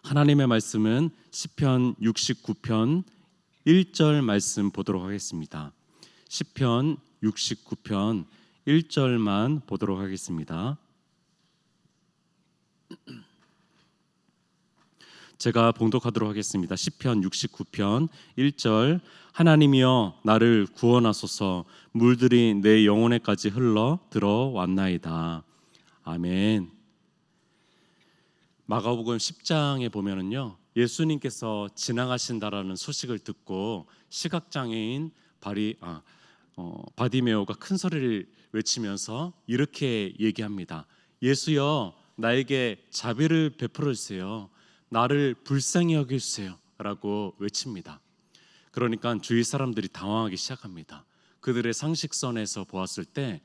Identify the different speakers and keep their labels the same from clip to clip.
Speaker 1: 하나님의 말씀은 시편 69편 1절 말씀 보도록 하겠습니다. 시편 69편 1절만 보도록 하겠습니다. 제가 봉독하도록 하겠습니다. 시편 69편 1절. 하나님이여 나를 구원하소서. 물들이 내 영혼에까지 흘러 들어왔나이다. 아멘. 마가복음 10장에 보면은요, 예수님께서 지나가신다라는 소식을 듣고 시각장애인 바디메오가 큰 소리를 외치면서 이렇게 얘기합니다. 예수여 나에게 자비를 베풀어 주세요. 나를 불쌍히 여겨주세요 라고 외칩니다. 그러니까 주위 사람들이 당황하기 시작합니다. 그들의 상식선에서 보았을 때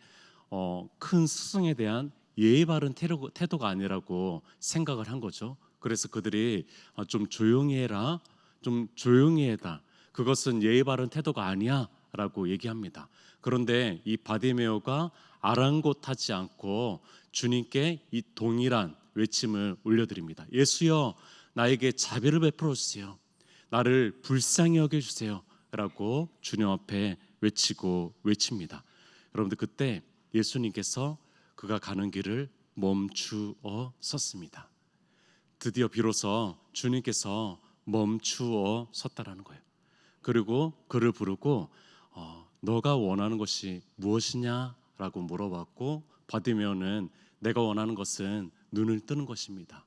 Speaker 1: 큰 스승에 대한 예의 바른 태도가 아니라고 생각을 한 거죠. 그래서 그들이 좀 조용히 해라, 좀 조용히 해라, 그것은 예의 바른 태도가 아니야 라고 얘기합니다. 그런데 이 바디메오가 아랑곳하지 않고 주님께 이 동일한 외침을 올려드립니다. 예수여 나에게 자비를 베풀어 주세요. 나를 불쌍히 여겨주세요 라고 주님 앞에 외칩니다. 여러분들, 그때 예수님께서 그가 가는 길을 멈추어 섰습니다. 드디어 비로소 주님께서 멈추어 섰다라는 거예요. 그리고 그를 부르고 너가 원하는 것이 무엇이냐 라고 물어봤고, 바디메오는 내가 원하는 것은 눈을 뜨는 것입니다.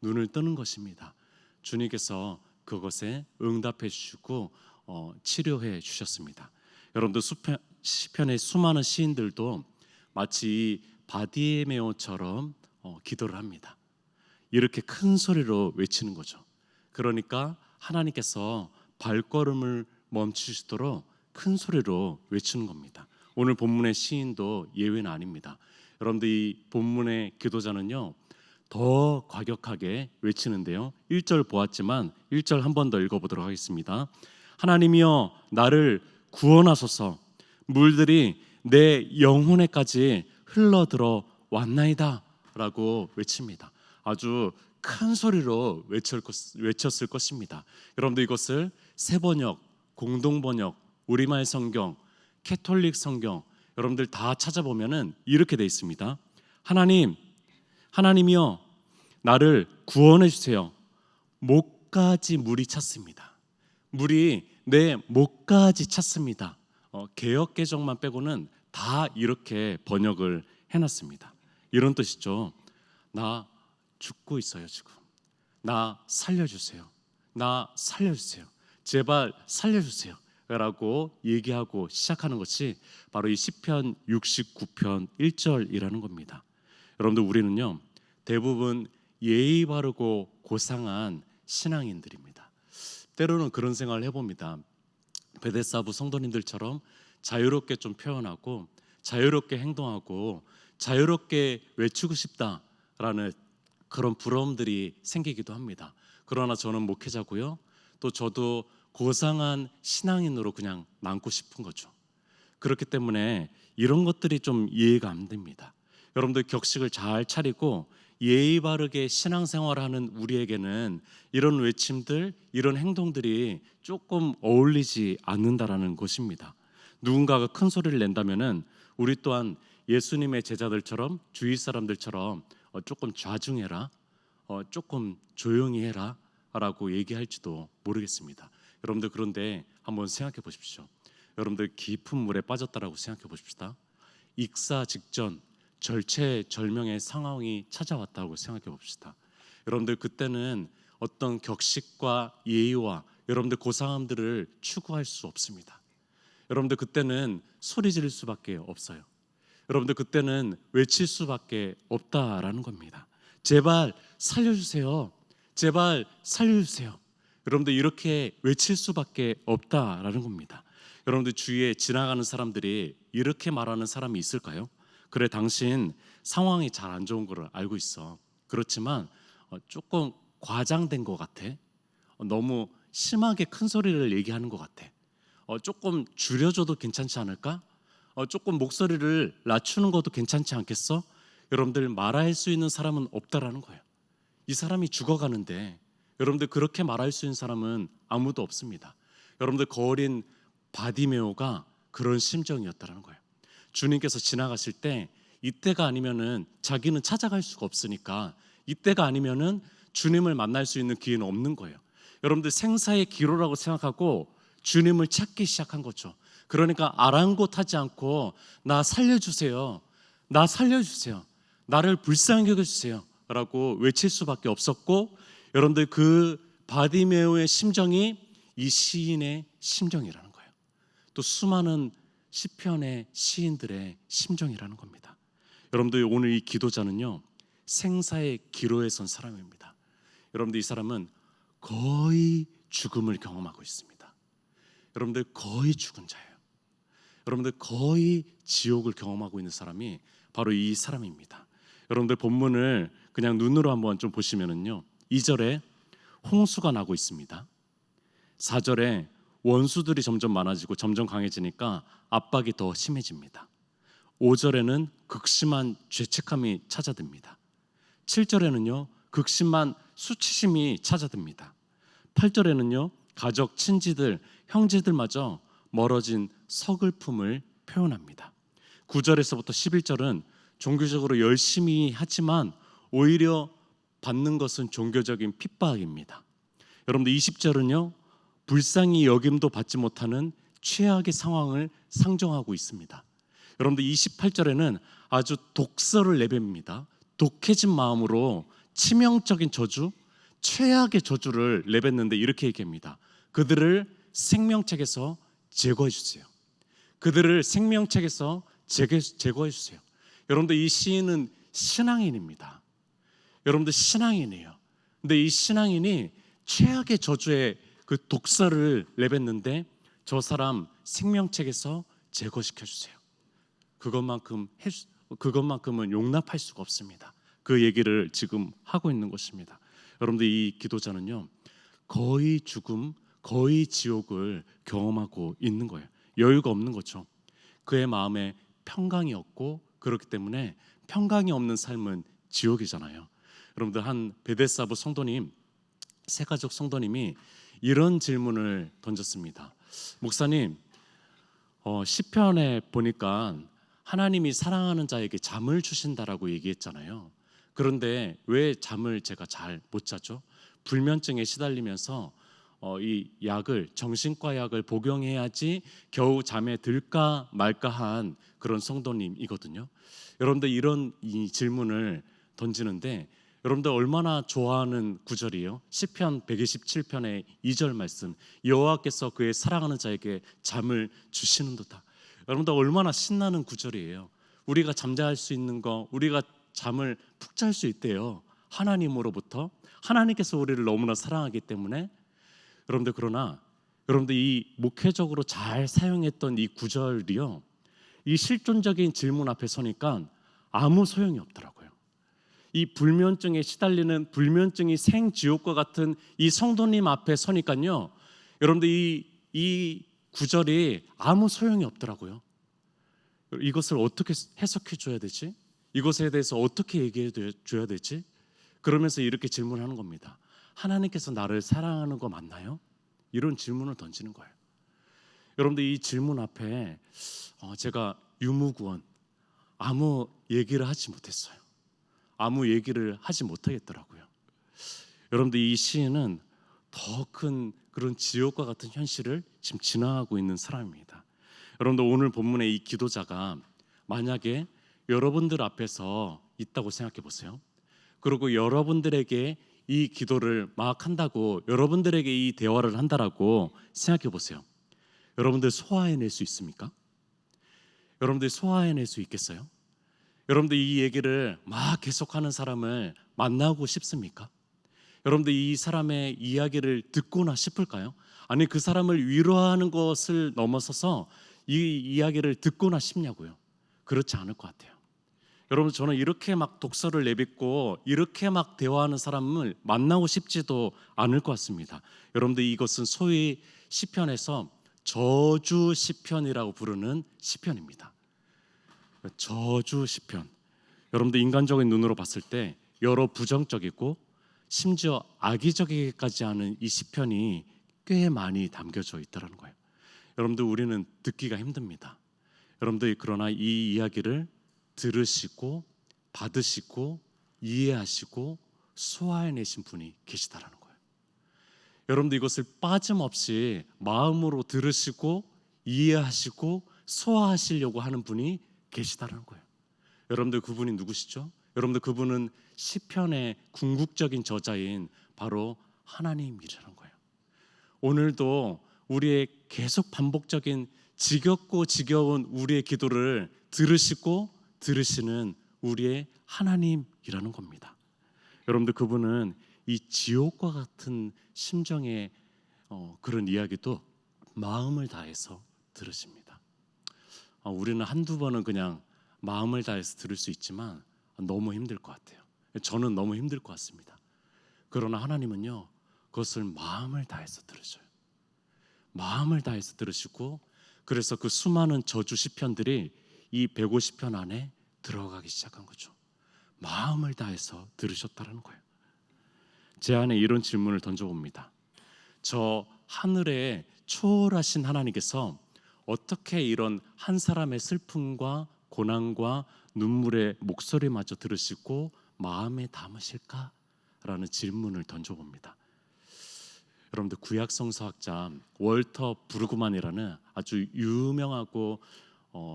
Speaker 1: 눈을 뜨는 것입니다. 주님께서 그것에 응답해 주시고 치료해 주셨습니다. 여러분들, 시편의 수많은 시인들도 마치 바디메오처럼 기도를 합니다. 이렇게 큰 소리로 외치는 거죠. 그러니까 하나님께서 발걸음을 멈추시도록 큰 소리로 외치는 겁니다. 오늘 본문의 시인도 예외는 아닙니다. 여러분들, 이 본문의 기도자는요 더 과격하게 외치는데요, 1절 보았지만 1절 한 번 더 읽어보도록 하겠습니다. 하나님이여 나를 구원하소서. 물들이 내 영혼에까지 흘러들어 왔나이다 라고 외칩니다. 아주 큰 소리로 외쳤을 것입니다. 여러분들, 이것을 세번역, 공동번역, 우리말 성경, 캐톨릭 성경 여러분들 다 찾아보면은 이렇게 돼 있습니다. 하나님이여 나를 구원해 주세요. 목까지 물이 찼습니다. 물이 내 목까지 찼습니다. 개역 개정만 빼고는 다 이렇게 번역을 해놨습니다. 이런 뜻이죠. 나 죽고 있어요 지금. 나 살려주세요. 나 살려주세요. 제발 살려주세요 라고 얘기하고 시작하는 것이 바로 이 시편 69편 1절이라는 겁니다. 여러분들, 우리는요 대부분 예의 바르고 고상한 신앙인들입니다. 때로는 그런 생각을 해봅니다. 베데스다부 성도님들처럼 자유롭게 좀 표현하고 자유롭게 행동하고 자유롭게 외치고 싶다라는 그런 부러움들이 생기기도 합니다. 그러나 저는 목회자고요, 또 저도 고상한 신앙인으로 그냥 남고 싶은 거죠. 그렇기 때문에 이런 것들이 좀 이해가 안 됩니다. 여러분들, 격식을 잘 차리고 예의 바르게 신앙생활하는 우리에게는 이런 외침들, 이런 행동들이 조금 어울리지 않는다라는 것입니다. 누군가가 큰 소리를 낸다면은 우리 또한 예수님의 제자들처럼, 주위 사람들처럼 조금 좌중해라, 조금 조용히 해라 라고 얘기할지도 모르겠습니다. 여러분들, 그런데 한번 생각해 보십시오. 여러분들, 깊은 물에 빠졌다라고 생각해 보십시다. 익사 직전 절체절명의 상황이 찾아왔다고 생각해 봅시다. 여러분들, 그때는 어떤 격식과 예의와 여러분들 고상함들을 추구할 수 없습니다. 여러분들, 그때는 소리 지를 수밖에 없어요. 여러분들, 그때는 외칠 수밖에 없다라는 겁니다. 제발 살려주세요. 제발 살려주세요. 여러분들, 이렇게 외칠 수밖에 없다라는 겁니다. 여러분들, 주위에 지나가는 사람들이 이렇게 말하는 사람이 있을까요? 그래, 당신 상황이 잘 안 좋은 걸 알고 있어. 그렇지만 조금 과장된 것 같아. 너무 심하게 큰 소리를 얘기하는 것 같아. 조금 줄여줘도 괜찮지 않을까? 조금 목소리를 낮추는 것도 괜찮지 않겠어? 여러분들, 말할 수 있는 사람은 없다라는 거예요. 이 사람이 죽어가는데 여러분들 그렇게 말할 수 있는 사람은 아무도 없습니다. 여러분들 그 어린 바디메오가 그런 심정이었다는 거예요. 주님께서 지나가실 때 이때가 아니면은 자기는 찾아갈 수가 없으니까 이때가 아니면은 주님을 만날 수 있는 기회는 없는 거예요. 여러분들 생사의 기로라고 생각하고 주님을 찾기 시작한 거죠. 그러니까 아랑곳하지 않고 나 살려주세요. 나 살려주세요. 나를 불쌍히 여겨주세요. 라고 외칠 수밖에 없었고 여러분들 그 바디메오의 심정이 이 시인의 심정이라는 거예요. 또 수많은 시편의 시인들의 심정이라는 겁니다. 여러분들 오늘 이 기도자는요 생사의 기로에 선 사람입니다. 여러분들 이 사람은 거의 죽음을 경험하고 있습니다. 여러분들 거의 죽은 자예요. 여러분들 거의 지옥을 경험하고 있는 사람이 바로 이 사람입니다. 여러분들 본문을 그냥 눈으로 한번 좀 보시면은요 2절에 홍수가 나고 있습니다. 4절에 원수들이 점점 많아지고 점점 강해지니까 압박이 더 심해집니다. 5절에는 극심한 죄책감이 찾아듭니다. 7절에는요 극심한 수치심이 찾아듭니다. 8절에는요 가족, 친지들, 형제들마저 멀어진 서글픔을 표현합니다. 9절에서부터 11절은 종교적으로 열심히 하지만 오히려 받는 것은 종교적인 핍박입니다. 여러분들 20절은요 불쌍히 여김도 받지 못하는 최악의 상황을 상정하고 있습니다. 여러분들 28절에는 아주 독설을 내뱉습니다. 독해진 마음으로 치명적인 저주, 최악의 저주를 내뱉는데 이렇게 얘기합니다. 그들을 생명책에서 제거해 주세요. 그들을 생명책에서 제거해 주세요. 여러분들 이 시인은 신앙인입니다. 여러분들 신앙인이에요. 근데 이 신앙인이 최악의 저주의 그 독설을 내뱉는데 저 사람 생명책에서 제거시켜 주세요. 그것만큼은 용납할 수가 없습니다. 그 얘기를 지금 하고 있는 것입니다. 여러분들 이 기도자는요 거의 죽음, 거의 지옥을 경험하고 있는 거예요. 여유가 없는 거죠. 그의 마음에 평강이 없고 그렇기 때문에 평강이 없는 삶은 지옥이잖아요. 여러분들 한 베데스다부 성도님, 새가족 성도님이 이런 질문을 던졌습니다. 목사님, 시편에 보니까 하나님이 사랑하는 자에게 잠을 주신다라고 얘기했잖아요. 그런데 왜 잠을 제가 잘 못 자죠? 불면증에 시달리면서 이 약을 정신과 약을 복용해야지 겨우 잠에 들까 말까 한 그런 성도님이거든요. 여러분들 이런 이 질문을 던지는데 여러분들 얼마나 좋아하는 구절이에요. 시편 127편의 2절 말씀, 여호와께서 그의 사랑하는 자에게 잠을 주시는도다. 여러분들 얼마나 신나는 구절이에요. 우리가 잠잘 수 있는 거, 우리가 잠을 푹 잘 수 있대요. 하나님으로부터. 하나님께서 우리를 너무나 사랑하기 때문에. 여러분들 그러나 여러분들 이 목회적으로 잘 사용했던 이 구절이요, 이 실존적인 질문 앞에 서니까 아무 소용이 없더라고요. 이 불면증에 시달리는, 불면증이 생지옥과 같은 이 성도님 앞에 서니까요, 여러분들 이 구절이 아무 소용이 없더라고요. 이것을 어떻게 해석해 줘야 되지? 이것에 대해서 어떻게 얘기해 줘야 되지? 그러면서 이렇게 질문하는 겁니다. 하나님께서 나를 사랑하는 거 맞나요? 이런 질문을 던지는 거예요. 여러분들 이 질문 앞에 제가 유무구원, 아무 얘기를 하지 못했어요. 아무 얘기를 하지 못하겠더라고요. 여러분들 이 시인은 더 큰 그런 지옥과 같은 현실을 지금 지나가고 있는 사람입니다. 여러분들 오늘 본문의 이 기도자가 만약에 여러분들 앞에서 있다고 생각해 보세요. 그리고 여러분들에게 이 기도를 막 한다고, 여러분들에게 이 대화를 한다라고 생각해 보세요. 여러분들 소화해낼 수 있습니까? 여러분들 소화해낼 수 있겠어요? 여러분들 이 얘기를 막 계속하는 사람을 만나고 싶습니까? 여러분들 이 사람의 이야기를 듣고나 싶을까요? 아니 그 사람을 위로하는 것을 넘어서서 이 이야기를 듣고나 싶냐고요? 그렇지 않을 것 같아요. 여러분 저는 이렇게 막 독서를 내뱉고 이렇게 막 대화하는 사람을 만나고 싶지도 않을 것 같습니다. 여러분들 이것은 소위 시편에서 저주 시편이라고 부르는 시편입니다. 저주 시편. 여러분들 인간적인 눈으로 봤을 때 여러 부정적이고 심지어 악의적이게까지 하는 이 시편이 꽤 많이 담겨져 있다는 거예요. 여러분들, 우리는 듣기가 힘듭니다. 여러분들이 그러나 이 이야기를 들으시고 받으시고 이해하시고 소화해내신 분이 계시다라는 거예요. 여러분들, 이것을 빠짐없이 마음으로 들으시고 이해하시고 소화하시려고 하는 분이 계시다라는 거예요. 여러분들, 그분이 누구시죠? 여러분들, 그분은 시편의 궁극적인 저자인 바로 하나님이라는 거예요. 오늘도 우리의 계속 반복적인 지겹고 지겨운 우리의 기도를 들으시고 들으시는 우리의 하나님이라는 겁니다. 여러분들, 그분은 이 지옥과 같은 심정의 그런 이야기도 마음을 다해서 들으십니다. 우리는 한두 번은 그냥 마음을 다해서 들을 수 있지만 너무 힘들 것 같아요. 저는 너무 힘들 것 같습니다. 그러나 하나님은요, 그것을 마음을 다해서 들으셔요. 마음을 다해서 들으시고, 그래서 그 수많은 저주 시편들이 이 150편 안에 들어가기 시작한 거죠. 마음을 다해서 들으셨다는 거예요. 제 안에 이런 질문을 던져봅니다. 저 하늘에 초월하신 하나님께서 어떻게 이런 한 사람의 슬픔과 고난과 눈물의 목소리마저 들으시고 마음에 담으실까라는 질문을 던져봅니다. 여러분들, 구약 성서학자 월터 브루그만이라는 아주 유명하고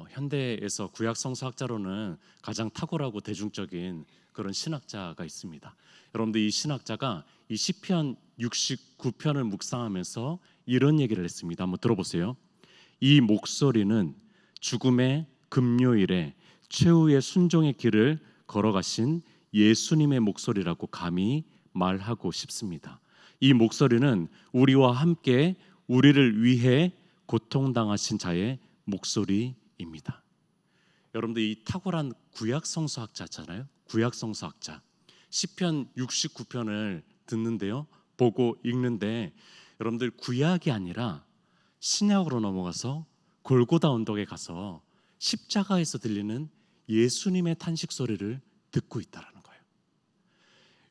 Speaker 1: 현대에서 구약 성서학자로는 가장 탁월하고 대중적인 그런 신학자가 있습니다. 여러분들, 이 신학자가 이 시편 69편을 묵상하면서 이런 얘기를 했습니다. 한번 들어보세요. 이 목소리는 죽음의 금요일에 최후의 순종의 길을 걸어가신 예수님의 목소리라고 감히 말하고 싶습니다. 이 목소리는 우리와 함께 우리를 위해 고통당하신 자의 목소리입니다. 여러분들, 이 탁월한 구약 성서학자잖아요. 구약 성서학자. 시편 69편을 듣는데요, 보고 읽는데, 여러분들, 구약이 아니라 신약으로 넘어가서 골고다 언덕에 가서 십자가에서 들리는 예수님의 탄식 소리를 듣고 있다라는 거예요.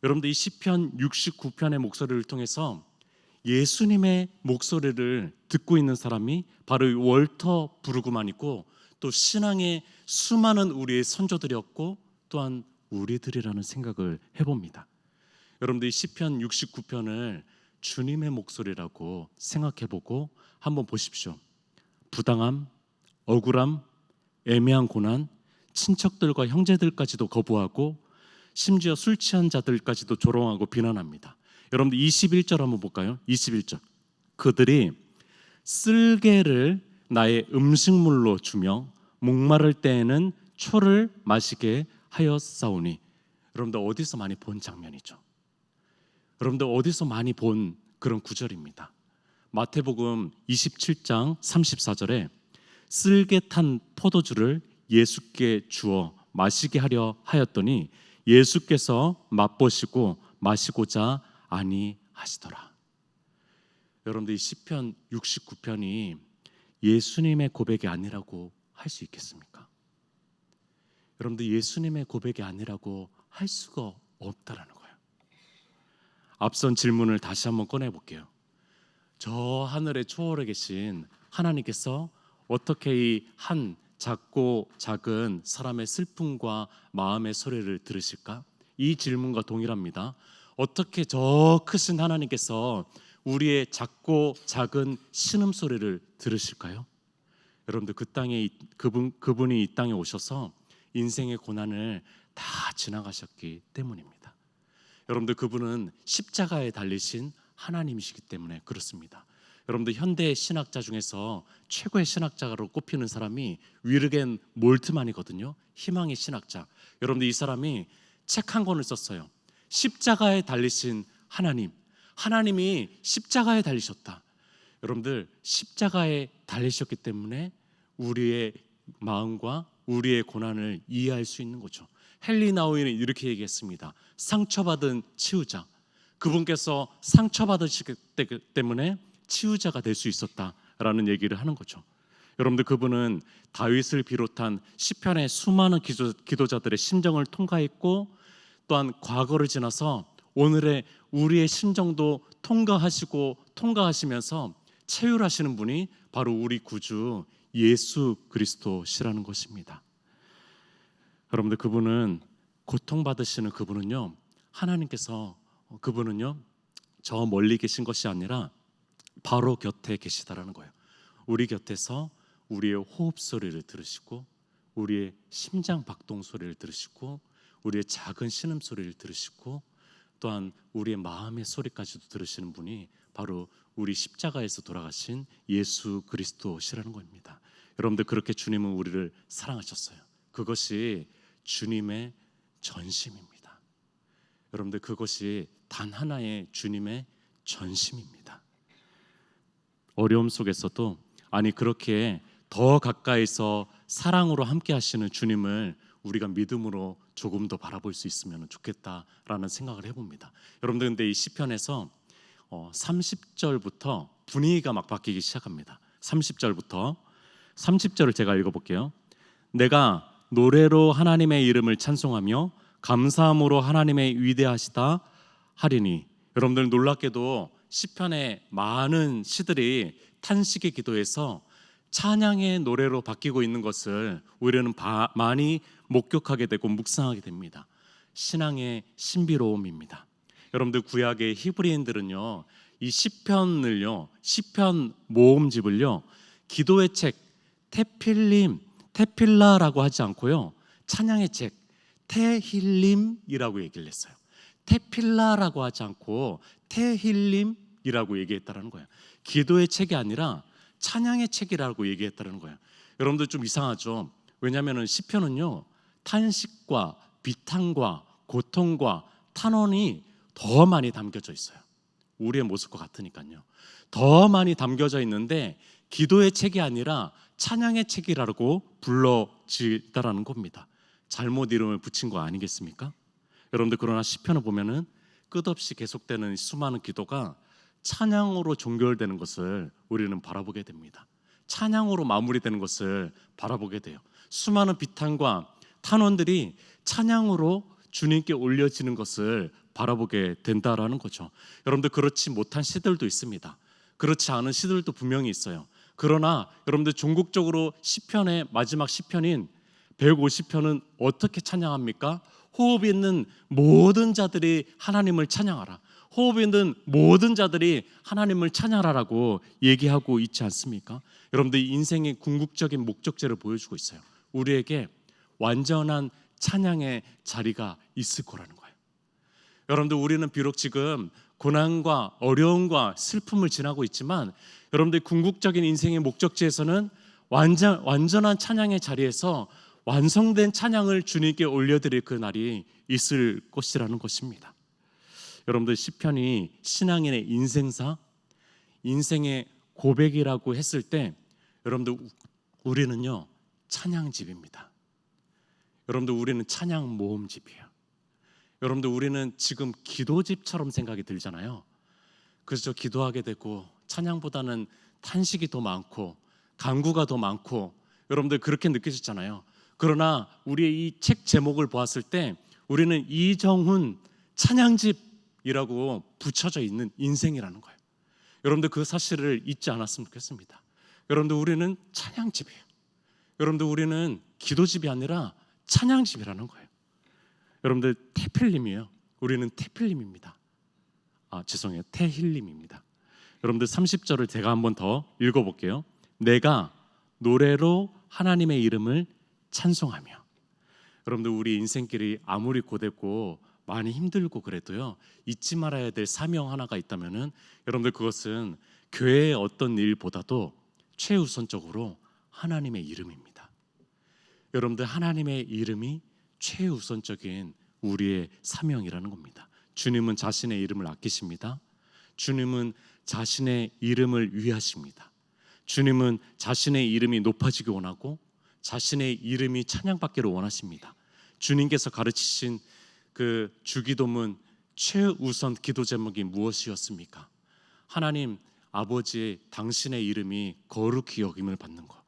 Speaker 1: 여러분들, 이 시편 69편의 목소리를 통해서 예수님의 목소리를 듣고 있는 사람이 바로 월터 브루그만이고, 또 신앙의 수많은 우리의 선조들이었고, 또한 우리들이라는 생각을 해봅니다. 여러분들, 이 시편 69편을 주님의 목소리라고 생각해보고 한번 보십시오. 부당함, 억울함, 애매한 고난, 친척들과 형제들까지도 거부하고 심지어 술 취한 자들까지도 조롱하고 비난합니다. 여러분들, 21절 한번 볼까요? 21절. 그들이 쓸개를 나의 음식물로 주며 목마를 때에는 초를 마시게 하였사오니. 여러분들, 어디서 많이 본 장면이죠? 여러분들, 어디서 많이 본 그런 구절입니다. 마태복음 27장 34절에 쓸개 탄 포도주를 예수께 주어 마시게 하려 하였더니 예수께서 맛보시고 마시고자 아니하시더라. 여러분들, 이 시편 69편이 예수님의 고백이 아니라고 할 수 있겠습니까? 여러분들, 예수님의 고백이 아니라고 할 수가 없다라는 거예요. 앞선 질문을 다시 한번 꺼내 볼게요. 저 하늘에 초월해 계신 하나님께서 어떻게 이 한 작고 작은 사람의 슬픔과 마음의 소리를 들으실까? 이 질문과 동일합니다. 어떻게 저 크신 하나님께서 우리의 작고 작은 신음소리를 들으실까요? 여러분들, 그 땅에 그분이 이 땅에 오셔서 인생의 고난을 다 지나가셨기 때문입니다. 여러분들, 그분은 십자가에 달리신 하나님이시기 때문에 그렇습니다. 여러분들, 현대 신학자 중에서 최고의 신학자로 꼽히는 사람이 위르겐 몰트만이거든요. 희망의 신학자. 여러분들, 이 사람이 책 한 권을 썼어요. 십자가에 달리신 하나님. 하나님이 십자가에 달리셨다. 여러분들, 십자가에 달리셨기 때문에 우리의 마음과 우리의 고난을 이해할 수 있는 거죠. 헨리 나우이는 이렇게 얘기했습니다. 상처받은 치유자. 그분께서 상처받으시기 때문에 치유자가 될 수 있었다라는 얘기를 하는 거죠. 여러분들, 그분은 다윗을 비롯한 시편의 수많은 기도자들의 심정을 통과했고, 또한 과거를 지나서 오늘의 우리의 심정도 통과하시면서 체휼하시는 분이 바로 우리 구주 예수 그리스도시라는 것입니다. 여러분들, 그분은 고통받으시는 그분은요, 하나님께서 그분은요 저 멀리 계신 것이 아니라 바로 곁에 계시다라는 거예요. 우리 곁에서 우리의 호흡 소리를 들으시고, 우리의 심장 박동 소리를 들으시고, 우리의 작은 신음 소리를 들으시고, 또한 우리의 마음의 소리까지도 들으시는 분이 바로 우리 십자가에서 돌아가신 예수 그리스도시라는 겁니다. 여러분들, 그렇게 주님은 우리를 사랑하셨어요. 그것이 주님의 전심입니다. 여러분들, 그것이 단 하나의 주님의 전심입니다. 어려움 속에서도 그렇게 더 가까이서 사랑으로 함께 하시는 주님을 우리가 믿음으로 조금 더 바라볼 수 있으면 좋겠다라는 생각을 해봅니다. 여러분들, 근데 이 시편에서 30절부터 분위기가 막 바뀌기 시작합니다. 30절을 제가 읽어볼게요. 내가 노래로 하나님의 이름을 찬송하며 감사함으로 하나님의 위대하시다 하리니. 여러분들, 놀랍게도 시편의 많은 시들이 탄식의 기도에서 찬양의 노래로 바뀌고 있는 것을 우리는 많이 목격하게 되고 묵상하게 됩니다. 신앙의 신비로움입니다. 여러분들, 구약의 히브리인들은요, 이 시편을요, 시편 모음집을요, 기도의 책 테필라라고 하지 않고요, 찬양의 책 테힐림이라고 얘기를 했어요. 테필라라고 하지 않고 테힐림이라고 얘기했다라는 거예요. 기도의 책이 아니라 찬양의 책이라고 얘기했다는 거예요. 여러분들, 좀 이상하죠? 왜냐하면 시편은요, 탄식과 비탄과 고통과 탄원이 더 많이 담겨져 있어요. 우리의 모습과 같으니까요. 더 많이 담겨져 있는데 기도의 책이 아니라 찬양의 책이라고 불러지다라는 겁니다. 잘못 이름을 붙인 거 아니겠습니까? 여러분들, 그러나 시편을 보면은 끝없이 계속되는 수많은 기도가 찬양으로 종결되는 것을 우리는 바라보게 됩니다. 찬양으로 마무리되는 것을 바라보게 돼요. 수많은 비탄과 탄원들이 찬양으로 주님께 올려지는 것을 바라보게 된다라는 거죠. 여러분들, 그렇지 못한 시들도 있습니다. 그렇지 않은 시들도 분명히 있어요. 그러나 여러분들, 종국적으로 시편의 마지막 시편인 150편은 어떻게 찬양합니까? 호흡 있는 모든 자들이 하나님을 찬양하라. 호흡 있는 모든 자들이 하나님을 찬양하라고 얘기하고 있지 않습니까? 여러분들, 인생의 궁극적인 목적지를 보여주고 있어요. 우리에게 완전한 찬양의 자리가 있을 거라는 거예요. 여러분들, 우리는 비록 지금 고난과 어려움과 슬픔을 지나고 있지만, 여러분들, 궁극적인 인생의 목적지에서는 완전한 찬양의 자리에서 완성된 찬양을 주님께 올려드릴 그 날이 있을 것이라는 것입니다. 여러분들, 시편이 신앙인의 인생사, 인생의 고백이라고 했을 때, 여러분들, 우리는요, 찬양집입니다. 여러분들, 우리는 찬양 모음집이에요. 여러분들, 우리는 지금 기도집처럼 생각이 들잖아요. 그래서 기도하게 되고 찬양보다는 탄식이 더 많고 간구가 더 많고, 여러분들 그렇게 느끼셨잖아요. 그러나 우리의 이 책 제목을 보았을 때 우리는 이정훈 찬양집이라고 붙여져 있는 인생이라는 거예요. 여러분들, 그 사실을 잊지 않았으면 좋겠습니다. 여러분들, 우리는 찬양집이에요. 여러분들, 우리는 기도집이 아니라 찬양집이라는 거예요. 여러분들, 테필림이에요. 우리는 테필림입니다. 죄송해요, 테힐림입니다. 여러분들, 30절을 제가 한번 더 읽어볼게요. 내가 노래로 하나님의 이름을 찬송하며. 여러분들, 우리 인생길이 아무리 고되고 많이 힘들고 그래도요, 잊지 말아야 될 사명 하나가 있다면은, 여러분들, 그것은 교회의 어떤 일보다도 최우선적으로 하나님의 이름입니다. 여러분들, 하나님의 이름이 최우선적인 우리의 사명이라는 겁니다. 주님은 자신의 이름을 아끼십니다. 주님은 자신의 이름을 위하십니다. 주님은 자신의 이름이 높아지기 원하고 자신의 이름이 찬양받기를 원하십니다. 주님께서 가르치신 그 주기도문 최우선 기도 제목이 무엇이었습니까? 하나님 아버지, 당신의 이름이 거룩히 여김을 받는 것,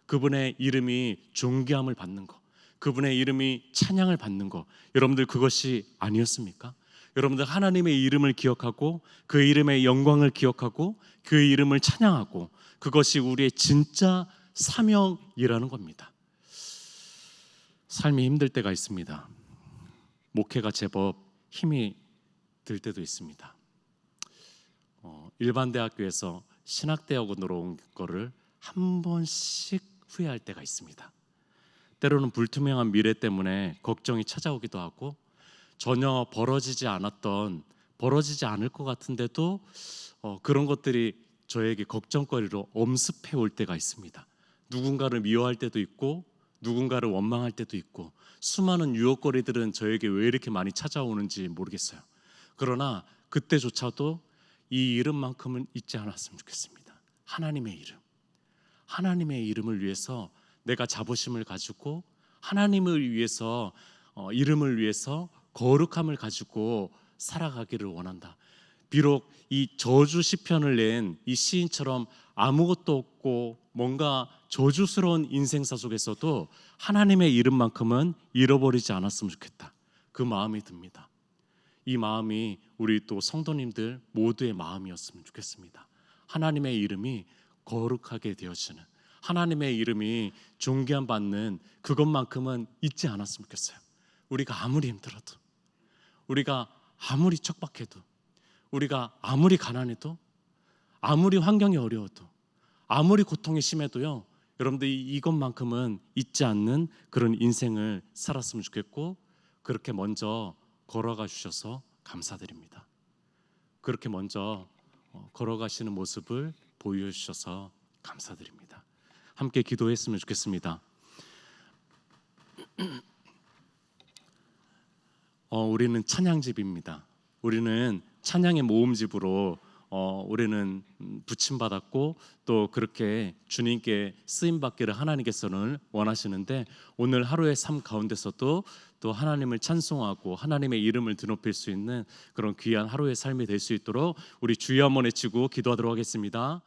Speaker 1: 그분의 이름이 존귀함을 받는 것, 그분의 이름이 찬양을 받는 것, 여러분들, 그것이 아니었습니까? 여러분들 하나님의 이름을 기억하고 그 이름의 영광을 기억하고 그 이름을 찬양하고 그것이 우리의 진짜 사명이라는 겁니다. 삶이 힘들 때가 있습니다. 목회가 제법 힘이 들 때도 있습니다. 일반 대학교에서 신학대학원으로 온 거를 한 번씩 후회할 때가 있습니다. 때로는 불투명한 미래 때문에 걱정이 찾아오기도 하고 전혀 벌어지지 않을 것 같은데도 그런 것들이 저에게 걱정거리로 엄습해 올 때가 있습니다. 누군가를 미워할 때도 있고 누군가를 원망할 때도 있고 수많은 유혹거리들은 저에게 왜 이렇게 많이 찾아오는지 모르겠어요. 그러나 그때조차도 이 이름만큼은 잊지 않았으면 좋겠습니다. 하나님의 이름. 하나님의 이름을 위해서 내가 자부심을 가지고 하나님을 위해서 이름을 위해서 거룩함을 가지고 살아가기를 원한다. 비록 이 저주 시편을 낸 이 시인처럼 아무것도 없고 뭔가 저주스러운 인생사 속에서도 하나님의 이름만큼은 잃어버리지 않았으면 좋겠다. 그 마음이 듭니다. 이 마음이 우리 또 성도님들 모두의 마음이었으면 좋겠습니다. 하나님의 이름이 거룩하게 되어지는, 하나님의 이름이 존귀함 받는 그것만큼은 잊지 않았으면 좋겠어요. 우리가 아무리 힘들어도, 우리가 아무리 척박해도, 우리가 아무리 가난해도, 아무리 환경이 어려워도, 아무리 고통이 심해도요, 여러분들 이것만큼은 잊지 않는 그런 인생을 살았으면 좋겠고, 그렇게 먼저 걸어가 주셔서 감사드립니다. 그렇게 먼저 걸어가시는 모습을 보여주셔서 감사드립니다. 함께 기도했으면 좋겠습니다. 우리는 찬양집입니다. 우리는 찬양의 모음집으로 우리는 부침받았고 또 그렇게 주님께 쓰임받기를 하나님께서는 원하시는데 오늘 하루의 삶 가운데서도 또 하나님을 찬송하고 하나님의 이름을 드높일 수 있는 그런 귀한 하루의 삶이 될 수 있도록 우리 주여 한번 외치고 기도하도록 하겠습니다.